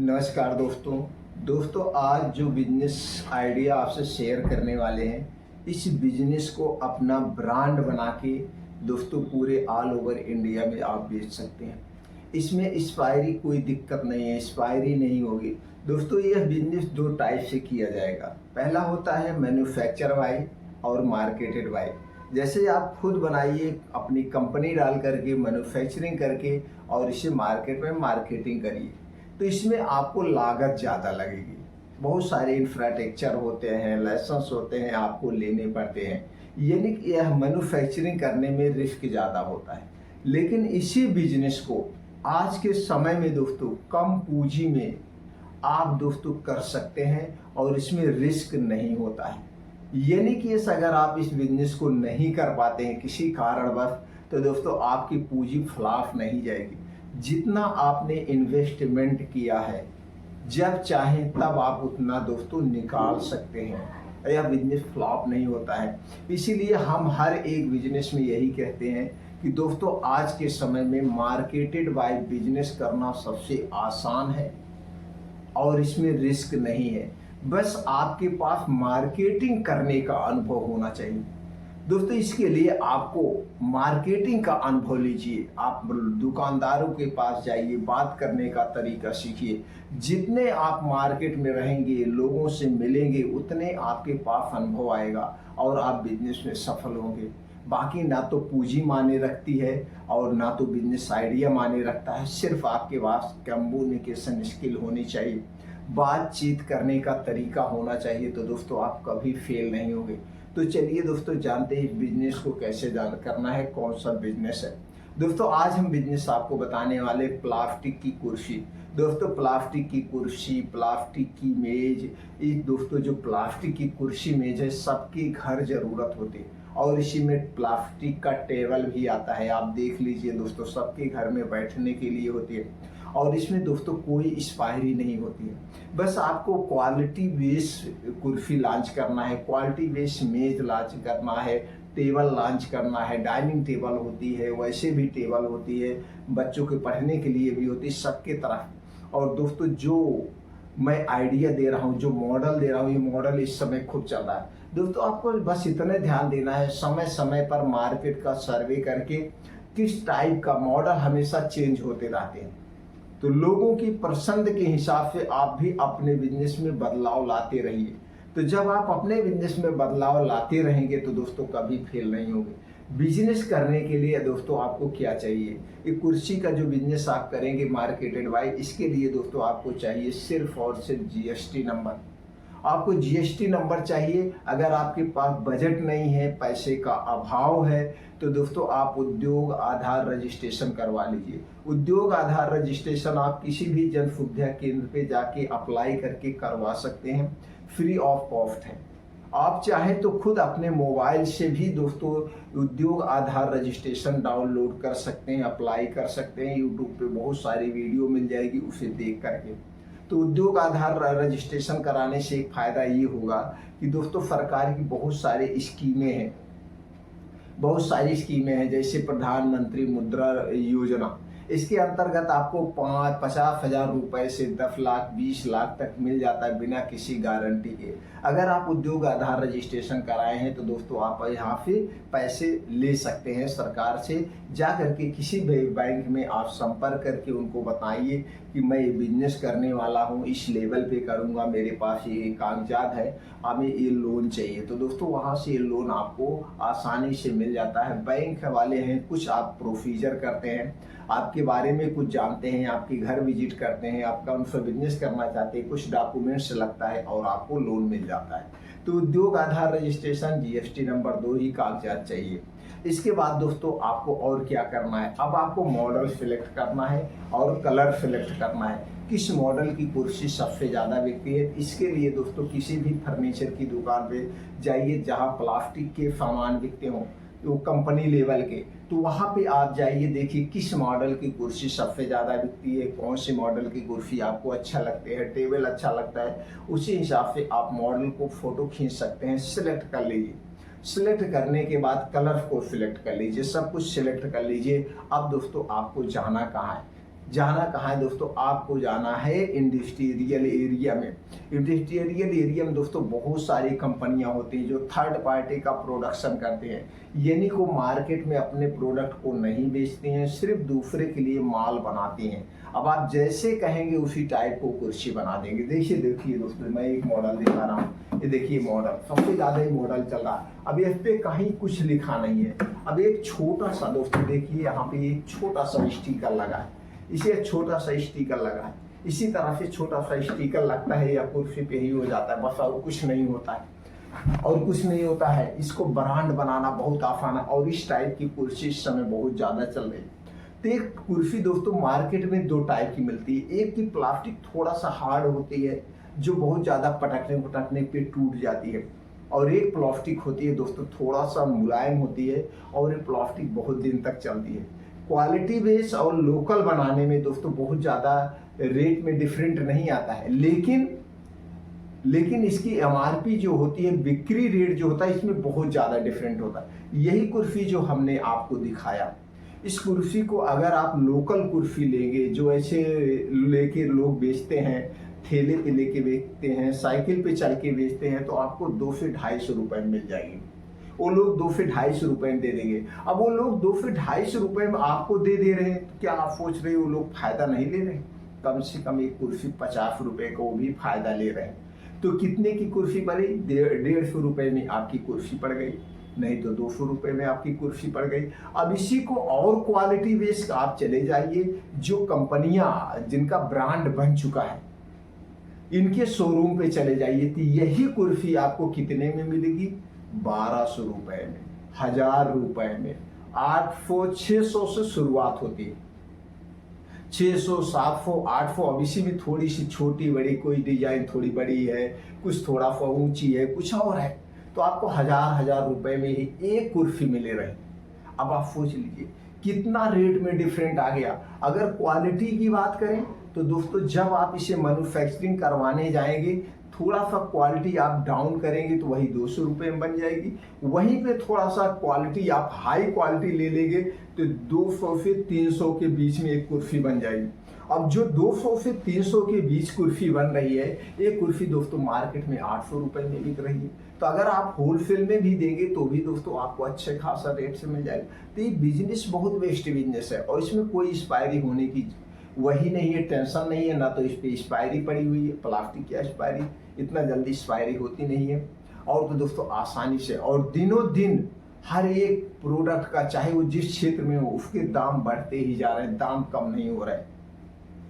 नमस्कार दोस्तों आज जो बिजनेस आइडिया आपसे शेयर करने वाले हैं, इस बिजनेस को अपना ब्रांड बना के दोस्तों पूरे ऑल ओवर इंडिया में आप बेच सकते हैं। इसमें एक्सपायरी कोई दिक्कत नहीं है, एक्सपायरी नहीं होगी। दोस्तों यह बिजनेस दो टाइप से किया जाएगा। पहला होता है मैन्युफैक्चर वाई और मार्केटेड वाई। जैसे आप खुद बनाइए, अपनी कंपनी डाल करके मैन्युफैक्चरिंग करके और इसे मार्केट में मार्केटिंग करिए, तो इसमें आपको लागत ज़्यादा लगेगी। बहुत सारे इंफ्रास्ट्रक्चर होते हैं, लाइसेंस होते हैं, आपको लेने पड़ते हैं, यानी कि यह मैन्युफैक्चरिंग करने में रिस्क ज़्यादा होता है। लेकिन इसी बिजनेस को आज के समय में दोस्तों कम पूंजी में आप दोस्तों कर सकते हैं और इसमें रिस्क नहीं होता है। यानी कि अगर आप इस बिजनेस को नहीं कर पाते हैं किसी कारणवश, तो दोस्तों आपकी पूंजी फ्लॉप नहीं जाएगी। जितना आपने इन्वेस्टमेंट किया है, जब चाहें तब आप उतना दोस्तों निकाल सकते हैं। यह बिजनेस फ्लॉप नहीं होता है। इसीलिए हम हर एक बिजनेस में यही कहते हैं कि दोस्तों आज के समय में मार्केटेड बाय बिजनेस करना सबसे आसान है और इसमें रिस्क नहीं है। बस आपके पास मार्केटिंग करने का अनुभव होना चाहिए। दोस्तों इसके लिए आपको मार्केटिंग का अनुभव लीजिए। आप दुकानदारों के पास जाइए, बात करने का तरीका सीखिए। जितने आप मार्केट में रहेंगे, लोगों से मिलेंगे, उतने आपके पास अनुभव आएगा और आप बिजनेस में सफल होंगे। बाकी ना तो पूंजी माने रखती है और ना तो बिजनेस आइडिया माने रखता है। सिर्फ आपके पास कम्युनिकेशन स्किल होनी चाहिए, बातचीत करने का तरीका होना चाहिए, तो दोस्तों आप कभी फेल नहीं होंगे। तो चलिए दोस्तों जानते हैं बिजनेस को कैसे करना है, कौन सा बिजनेस है। दोस्तों आज हम बिजनेस आपको बताने वाले प्लास्टिक की कुर्सी। दोस्तों प्लास्टिक की कुर्सी, प्लास्टिक की मेज, ये दोस्तों जो प्लास्टिक की कुर्सी मेज है सबके घर जरूरत होती है और इसी में प्लास्टिक का टेबल भी आता है। आप देख लीजिए दोस्तों, सबके घर में बैठने के लिए होती है और इसमें दोस्तों कोई एक्सपायरी नहीं होती है। बस आपको क्वालिटी बेस कुर्सी लॉन्च करना है, क्वालिटी बेस मेज लॉन्च करना है, टेबल लॉन्च करना है। डाइनिंग टेबल होती है, वैसे भी टेबल होती है, बच्चों के पढ़ने के लिए भी होती है, सबके तरफ। और दोस्तों जो मैं आइडिया दे रहा हूँ, जो मॉडल दे रहा हूँ, ये मॉडल इस समय खूब चल रहा है। दोस्तों आपको बस इतने ध्यान देना है, समय समय पर मार्केट का सर्वे करके किस टाइप का मॉडल हमेशा चेंज होते रहते हैं, तो लोगों की पसंद के हिसाब से आप भी अपने बिजनेस में बदलाव लाते रहिए। तो जब आप अपने बिजनेस में बदलाव लाते रहेंगे तो दोस्तों कभी फेल नहीं होंगे। बिजनेस करने के लिए दोस्तों आपको क्या चाहिए, एक कुर्सी का जो बिजनेस आप करेंगे मार्केटेड वाई, इसके लिए दोस्तों आपको चाहिए सिर्फ और सिर्फ जीएसटी नंबर। आपको जीएसटी नंबर चाहिए। अगर आपके पास बजट नहीं है, पैसे का अभाव है, तो दोस्तों आप उद्योग आधार रजिस्ट्रेशन करवा लीजिए। उद्योग आधार रजिस्ट्रेशन आप किसी भी जन सुविधा केंद्र पे जाके अप्लाई करके करवा सकते हैं, फ्री ऑफ कॉस्ट है। आप चाहें तो खुद अपने मोबाइल से भी दोस्तों उद्योग आधार रजिस्ट्रेशन डाउनलोड कर सकते हैं, अप्लाई कर सकते हैं। यूट्यूब पे बहुत सारी वीडियो मिल जाएगी, उसे देख करके। तो उद्योग आधार रजिस्ट्रेशन कराने से एक फायदा ये होगा कि दोस्तों सरकार की बहुत सारी स्कीमें हैं, जैसे प्रधानमंत्री मुद्रा योजना। इसके अंतर्गत आपको 50,000 रुपए से 10 लाख 20 लाख तक मिल जाता है बिना किसी गारंटी के। अगर आप उद्योग आधार रजिस्ट्रेशन कराए हैं तो दोस्तों आप यहाँ पे पैसे ले सकते हैं सरकार से। जा करके किसी भी बैंक में आप संपर्क करके उनको बताइए कि मैं ये बिजनेस करने वाला हूँ, इस लेवल पे करूँगा, मेरे पास ये कागजात है, हमें ये लोन चाहिए। तो दोस्तों वहाँ से ये लोन आपको आसानी से मिल जाता है। बैंक वाले हैं, कुछ आप प्रोसीजर करते हैं, आपके बारे में कुछ जानते हैं, आपके घर विजिट करते हैं, आपका उनसे बिजनेस करना चाहते हैं, कुछ डॉक्यूमेंट्स लगता है और आपको लोन मिल जाता है। तो उद्योग आधार रजिस्ट्रेशन, जीएसटी नंबर, 2 ही कागजात चाहिए। इसके बाद दोस्तों आपको और क्या करना है, अब आपको मॉडल सिलेक्ट करना है और कलर सिलेक्ट करना है। किस मॉडल की कुर्सी सबसे ज़्यादा बिकती है, इसके लिए दोस्तों किसी भी फर्नीचर की दुकान पे जाइए जहाँ प्लास्टिक के सामान बिकते हों, वो कंपनी लेवल के, तो वहाँ पे आप जाइए, देखिए किस मॉडल की कुर्सी सबसे ज़्यादा बिकती है, कौन से मॉडल की कुर्सी आपको अच्छा लगते हैं, टेबल अच्छा लगता है, उसी हिसाब से आप मॉडल को फोटो खींच सकते हैं, सिलेक्ट कर लीजिए। सिलेक्ट करने के बाद कलर को सिलेक्ट कर लीजिए, सब कुछ सिलेक्ट कर लीजिए। अब दोस्तों आपको जाना कहाँ है, जाना कहाँ है दोस्तों, आपको जाना है इंडस्ट्रियल एरिया में। इंडस्ट्रियल एरिया में दोस्तों बहुत सारी कंपनियां होती हैं जो थर्ड पार्टी का प्रोडक्शन करते हैं, यानी को मार्केट में अपने प्रोडक्ट को नहीं बेचते हैं, सिर्फ दूसरे के लिए माल बनाती हैं। अब आप जैसे कहेंगे उसी टाइप को कुर्सी बना देंगे। देखिए दोस्तों, मैं एक मॉडल दिखा रहा हूँ, ये देखिए मॉडल, सबसे ज़्यादा ही मॉडल चल रहा है। अब इस पे कहीं कुछ लिखा नहीं है। अब एक छोटा सा दोस्तों देखिए, यहाँ पे एक छोटा सा स्टिकर लगा है, इसे छोटा सा स्टिकर लगा है, इसी तरह से छोटा सा स्टिकर लगता है या कुर्सी पे ही हो जाता है, बस और कुछ नहीं होता है, और कुछ नहीं होता है। इसको ब्रांड बनाना बहुत आसान है, और इस टाइप की कुर्सी इस समय बहुत ज़्यादा चल रही है। तो एक कुर्सी दोस्तों मार्केट में दो टाइप की मिलती है। एक की प्लास्टिक थोड़ा सा हार्ड होती है, जो बहुत ज़्यादा पटकने पे टूट जाती है, और एक प्लास्टिक होती है दोस्तों थोड़ा सा मुलायम होती है, और ये प्लास्टिक बहुत दिन तक चलती है। क्वालिटी बेस और लोकल बनाने में दोस्तों बहुत ज़्यादा रेट में डिफरेंट नहीं आता है, लेकिन इसकी एमआरपी जो होती है, बिक्री रेट जो होता है, इसमें बहुत ज़्यादा डिफरेंट होता है। यही कुर्सी जो हमने आपको दिखाया, इस कुर्सी को अगर आप लोकल कुर्सी लेंगे, जो ऐसे लेके लोग बेचते हैं, ठेले पे लेके बेचते हैं, साइकिल पे चल के बेचते हैं, तो आपको 200 से 250 रुपए में मिल जाएगी। वो लोग 200 से 250 रुपए में दे देंगे। अब वो लोग 200 से 250 रुपए में आपको दे रहे हैं, तो क्या आप सोच रहे हो वो लोग फायदा नहीं ले रहे? कम से कम एक कुर्सी 50 रुपए का वो भी फायदा ले रहे हैं। तो कितने की कुर्सी पड़ी? 150 रुपए में आपकी कुर्सी पड़ गई, नहीं तो 200 रुपए में आपकी कुर्सी पड़ गई। अब इसी को और क्वालिटी बेस आप चले जाइए, जो कंपनियां जिनका ब्रांड बन चुका है, इनके शोरूम पे चले जाइए, तो यही कुर्सी आपको कितने में मिलेगी? 1200 रुपए में, 1000 रुपए में, 800 600 से शुरुआत होती है। 600 700 800। अब इसी में थोड़ी सी छोटी बड़ी, कोई डिजाइन थोड़ी बड़ी है, कुछ थोड़ा सा ऊंची है, कुछ और है, तो आपको 1000 रुपए में ही एक कुर्सी मिले रहे। अब आप सोच लीजिए कितना रेट में डिफरेंट आ गया। अगर क्वालिटी की बात करें तो दोस्तों, जब आप इसे मैन्युफैक्चरिंग करवाने जाएंगे, थोड़ा सा क्वालिटी आप डाउन करेंगे तो वही 200 रुपये में बन जाएगी। वहीं पे थोड़ा सा क्वालिटी आप हाई क्वालिटी ले लेंगे तो 200 से 300 के बीच में एक कुर्सी बन जाएगी। अब जो 200 से 300 के बीच कुर्सी बन रही है, एक कुर्सी दोस्तों मार्केट में 800 रुपये में बिक रही है। तो अगर आप होलसेल में भी देंगे तो भी दोस्तों आपको अच्छे खासा रेट से मिल जाएगा। तो ये बिजनेस बहुत बेस्ट बिजनेस है, और इसमें कोई एक्सपायरी होने की वही नहीं है, टेंशन नहीं है, ना तो इस पे एक्सपायरी पड़ी हुई है। प्लास्टिक की एक्सपायरी इतना जल्दी एक्सपायरी होती नहीं है। और तो दोस्तों आसानी से, और दिनों दिन हर एक प्रोडक्ट का, चाहे वो जिस क्षेत्र में हो, उसके दाम बढ़ते ही जा रहे हैं, दाम कम नहीं हो रहे,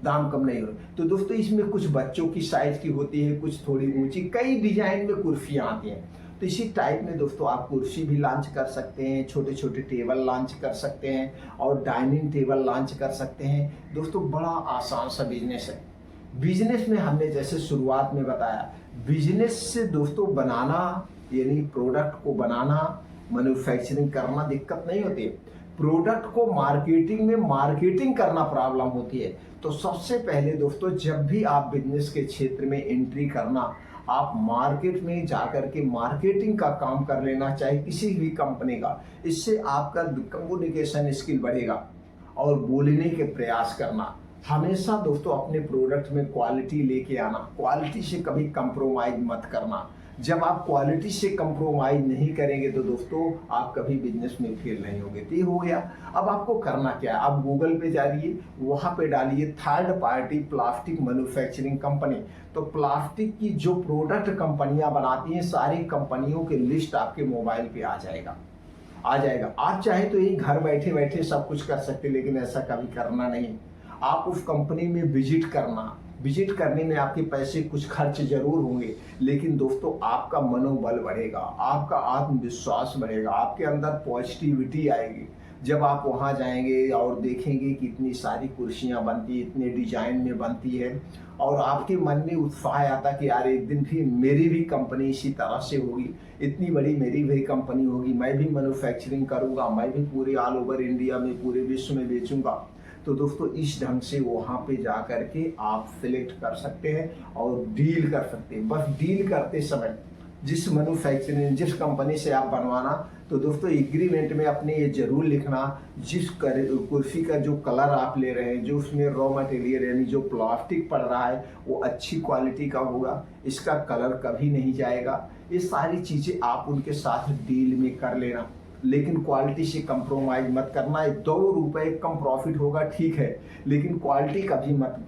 दाम कम नहीं हो रहे। तो दोस्तों इसमें कुछ बच्चों की साइज की होती है, कुछ थोड़ी ऊंची, कई डिजाइन में कुर्सियां आती हैं। तो इसी टाइप में दोस्तों आप कुर्सी भी लॉन्च कर सकते हैं, छोटे छोटे टेबल लॉन्च कर सकते हैं, और डाइनिंग टेबल लॉन्च कर सकते हैं। दोस्तों बड़ा आसान सा बिजनेस है। बिजनेस में हमने जैसे शुरुआत में बताया, बिजनेस से दोस्तों बनाना, यानी प्रोडक्ट को बनाना, मैन्युफैक्चरिंग करना दिक्कत नहीं होती है। प्रोडक्ट को मार्केटिंग करना प्रॉब्लम होती है। तो सबसे पहले दोस्तों, जब भी आप बिजनेस के क्षेत्र में एंट्री करना, आप मार्केट में जाकर के मार्केटिंग का काम कर लेना, चाहे किसी भी कंपनी का। इससे आपका कम्युनिकेशन स्किल बढ़ेगा, और बोलने के प्रयास करना। हमेशा दोस्तों अपने प्रोडक्ट में क्वालिटी लेके आना, क्वालिटी से कभी कंप्रोमाइज मत करना। जब आप क्वालिटी से कंप्रोमाइज नहीं करेंगे तो दोस्तों आप कभी बिजनेस में फेल नहीं होंगे। तो ये हो गया। अब आपको करना क्या है, आप गूगल पे जाइए, वहाँ पे डालिए third party plastic manufacturing company. तो प्लास्टिक की जो प्रोडक्ट कंपनियां बनाती हैं, सारी कंपनियों की लिस्ट आपके मोबाइल पे आ जाएगा। आप चाहे तो यही घर बैठे बैठे सब कुछ कर सकते, लेकिन ऐसा कभी करना नहीं। आप उस कंपनी में विजिट करने में आपके पैसे कुछ खर्च जरूर होंगे, लेकिन दोस्तों आपका मनोबल बढ़ेगा, आपका आत्मविश्वास बढ़ेगा, आपके अंदर पॉजिटिविटी आएगी। जब आप वहां जाएंगे और देखेंगे कि इतनी सारी कुर्सियां बनती, इतने डिजाइन में बनती है, और आपके मन में उत्साह आता कि यार एक दिन भी मेरी भी कंपनी इसी तरह से होगी, इतनी बड़ी मेरी भी कंपनी होगी, मैं भी मैन्युफैक्चरिंग करूंगा, मैं भी पूरे ऑल ओवर इंडिया में, पूरे विश्व में बेचूंगा। तो दोस्तों इस ढंग से वहाँ पे जा करके आप सिलेक्ट कर सकते हैं और डील कर सकते हैं। बस डील करते समय जिस मैन्युफैक्चरिंग जिस कंपनी से आप बनवाना, तो दोस्तों एग्रीमेंट में अपने ये जरूर लिखना जिस कुर्सी का जो कलर आप ले रहे हैं, जो उसमें रॉ मटेरियल यानी जो प्लास्टिक पड़ रहा है वो अच्छी क्वालिटी का होगा, इसका कलर कभी नहीं जाएगा। ये सारी चीज़ें आप उनके साथ डील में कर लेना, लेकिन क्वालिटी से कंप्रोमाइज मत करना है। 2 रुपए कम प्रॉफिट होगा ठीक है, लेकिन क्वालिटी कभी मत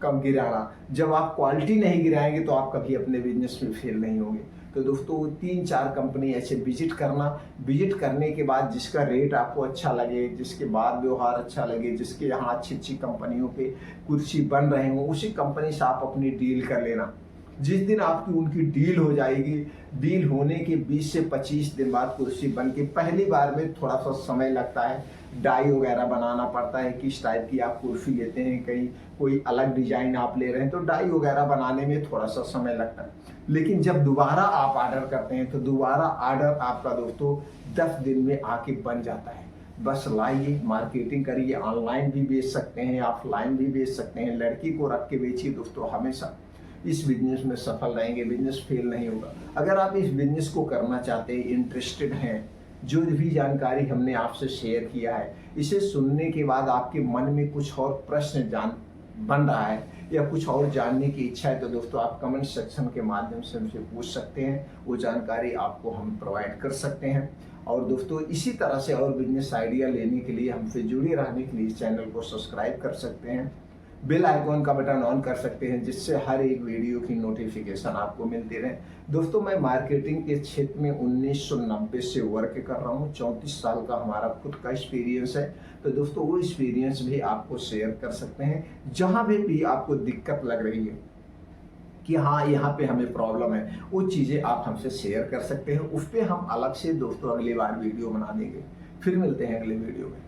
कम गिराना। जब आप क्वालिटी नहीं गिराएंगे तो आप कभी अपने बिजनेस में फेल नहीं होंगे। तो दोस्तों 3-4 कंपनी ऐसे विजिट करना, विजिट करने के बाद जिसका रेट आपको अच्छा लगे, जिसके बाद व्यवहार अच्छा लगे, जिसके यहाँ अच्छी अच्छी कंपनियों पे कुर्सी बन रहे हो, उसी कंपनी से आप अपनी डील कर लेना। जिस दिन आपकी उनकी डील हो जाएगी, डील होने के 20 से 25 दिन बाद कुर्सी बन के, पहली बार में थोड़ा सा समय लगता है, डाई वगैरह बनाना पड़ता है, किस टाइप की आप कुर्सी लेते हैं, कहीं कोई अलग डिजाइन आप ले रहे हैं तो डाई वगैरह बनाने में थोड़ा सा समय लगता है। लेकिन जब दोबारा आप ऑर्डर करते हैं तो दोबारा ऑर्डर आपका दोस्तों 10 दिन में आके बन जाता है। बस लाइए, मार्केटिंग करिए, ऑनलाइन भी बेच सकते हैं, ऑफलाइन भी बेच सकते हैं, लड़की को रख के बेचिए दोस्तों, हमेशा इस बिजनेस में सफल रहेंगे, बिजनेस फेल नहीं होगा। अगर आप इस बिजनेस को करना चाहते हैं, इंटरेस्टेड हैं, जो भी जानकारी हमने आपसे शेयर किया है, इसे सुनने के बाद आपके मन में कुछ और प्रश्न बन रहा है या कुछ और जानने की इच्छा है, तो दोस्तों आप कमेंट सेक्शन के माध्यम से हमसे पूछ सकते हैं, वो जानकारी आपको हम प्रोवाइड कर सकते हैं। और दोस्तों इसी तरह से और बिजनेस आइडिया लेने के लिए, हमसे जुड़े रहने के लिए इस चैनल को सब्सक्राइब कर सकते हैं, बेल आइकॉन का बटन ऑन कर सकते हैं, जिससे हर एक वीडियो की नोटिफिकेशन आपको मिलती रहे। दोस्तों मैं मार्केटिंग के क्षेत्र में 1990 से वर्क कर रहा हूं, 34 साल का हमारा खुद का एक्सपीरियंस है। तो दोस्तों वो एक्सपीरियंस भी आपको शेयर कर सकते हैं। जहां भी आपको दिक्कत लग रही है कि हाँ यहाँ पे हमें प्रॉब्लम है, वो चीज़ें आप हमसे शेयर कर सकते हैं। उस पर हम अलग से दोस्तों अगली बार वीडियो बना देंगे। फिर मिलते हैं अगले वीडियो में।